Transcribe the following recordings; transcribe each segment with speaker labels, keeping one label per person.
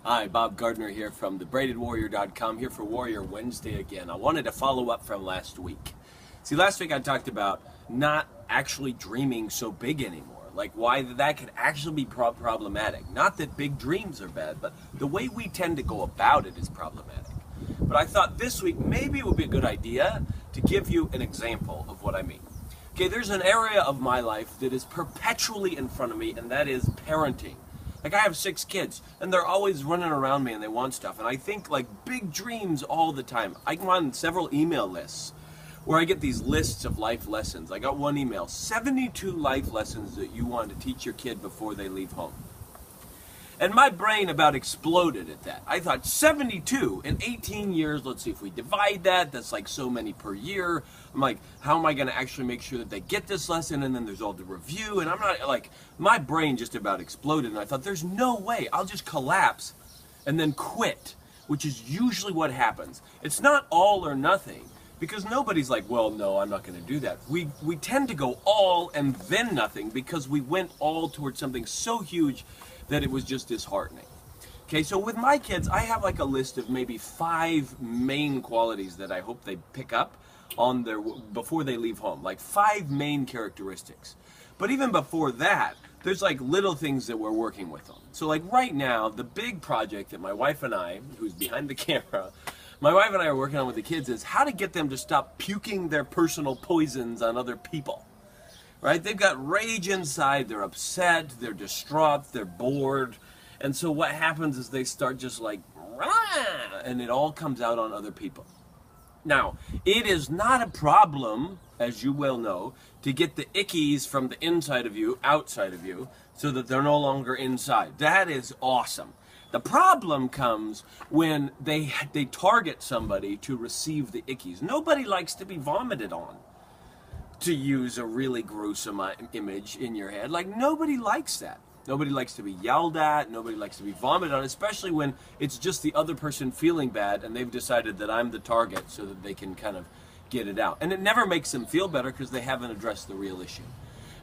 Speaker 1: Hi, Bob Gardner here from thebraidedwarrior.com, here for Warrior Wednesday again. I wanted to follow up from last week. See, last week I talked about not actually dreaming so big anymore, like why that could actually be problematic. Not that big dreams are bad, but the way we tend to go about it is problematic. But I thought this week maybe it would be a good idea to give you an example of what I mean. Okay, there's an area of my life that is perpetually in front of me, and that is parenting. Like, I have 6 kids, and they're always running around me, and they want stuff. And I think, like, big dreams all the time. I go on several email lists where I get these lists of life lessons. I got one email, 72 life lessons that you want to teach your kid before they leave home. And my brain about exploded at that. I thought 72 in 18 years, let's see if we divide that, that's like so many per year. I'm like, how am I going to actually make sure that they get this lesson? And then there's all the review, and I'm not, like, my brain just about exploded, and I thought there's no way, I'll just collapse and then quit, which is usually what happens. It's not all or nothing, because nobody's like, well, no, I'm not going to do that. We tend to go all and then nothing because we went all towards something so huge that it was just disheartening. Okay, so with my kids, I have like a list of maybe 5 main qualities that I hope they pick up on their before they leave home, like 5 main characteristics. But even before that, there's like little things that we're working with them. So like right now, the big project that my wife and I, who's behind the camera, my wife and I are working on with the kids is how to get them to stop puking their personal poisons on other people. Right? They've got rage inside, they're upset, they're distraught, they're bored. And so what happens is they start just like, rah, and it all comes out on other people. Now, it is not a problem, as you well know, to get the ickies from the inside of you, outside of you, so that they're no longer inside. That is awesome. The problem comes when they target somebody to receive the ickies. Nobody likes to be vomited on, to use a really gruesome image in your head. Like, nobody likes that. Nobody likes to be yelled at. Nobody likes to be vomited on, especially when it's just the other person feeling bad and they've decided that I'm the target so that they can kind of get it out. And it never makes them feel better because they haven't addressed the real issue.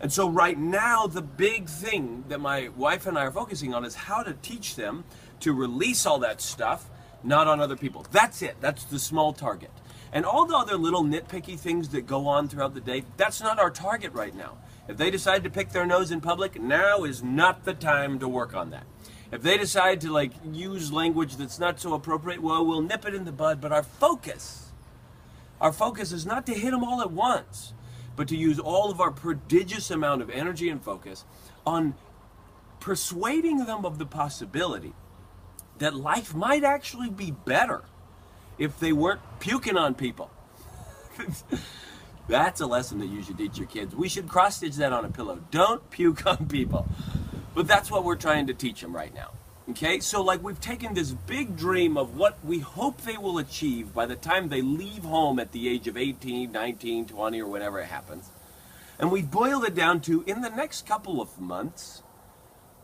Speaker 1: And so right now, the big thing that my wife and I are focusing on is how to teach them to release all that stuff, not on other people. That's it. That's the small target. And all the other little nitpicky things that go on throughout the day, that's not our target right now. If they decide to pick their nose in public, now is not the time to work on that. If they decide to like use language that's not so appropriate, well, we'll nip it in the bud, but our focus is not to hit them all at once, but to use all of our prodigious amount of energy and focus on persuading them of the possibility that life might actually be better if they weren't puking on people. That's a lesson that you should teach your kids. We should cross-stitch that on a pillow. Don't puke on people. But that's what we're trying to teach them right now. Okay? So like we've taken this big dream of what we hope they will achieve by the time they leave home at the age of 18, 19, 20, or whenever it happens. And we boiled it down to, in the next couple of months,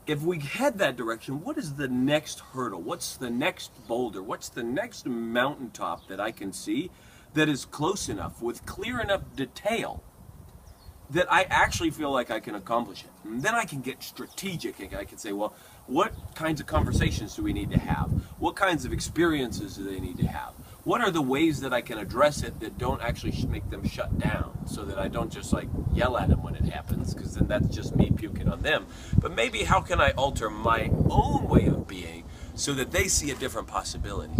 Speaker 1: if we head that direction, what is the next hurdle? What's the next boulder? What's the next mountaintop that I can see that is close enough, with clear enough detail, that I actually feel like I can accomplish it? And then I can get strategic. I can say, well, what kinds of conversations do we need to have? What kinds of experiences do they need to have? What are the ways that I can address it that don't actually make them shut down, so that I don't just like yell at them when it happens, because then that's just me puking on them. But maybe how can I alter my own way of being so that they see a different possibility?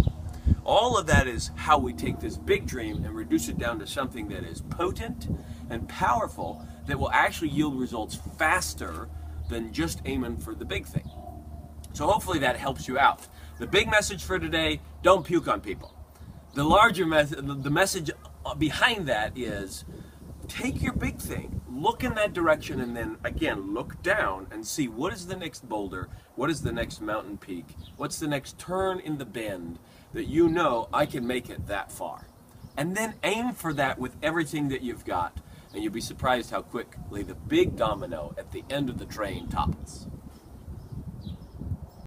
Speaker 1: All of that is how we take this big dream and reduce it down to something that is potent and powerful, that will actually yield results faster than just aiming for the big thing. So hopefully that helps you out. The big message for today, don't puke on people. The larger the message behind that is, take your big thing, look in that direction, and then again look down and see what is the next boulder, what is the next mountain peak, what's the next turn in the bend that you know I can make it that far. And then aim for that with everything that you've got, and you'll be surprised how quickly the big domino at the end of the train topples.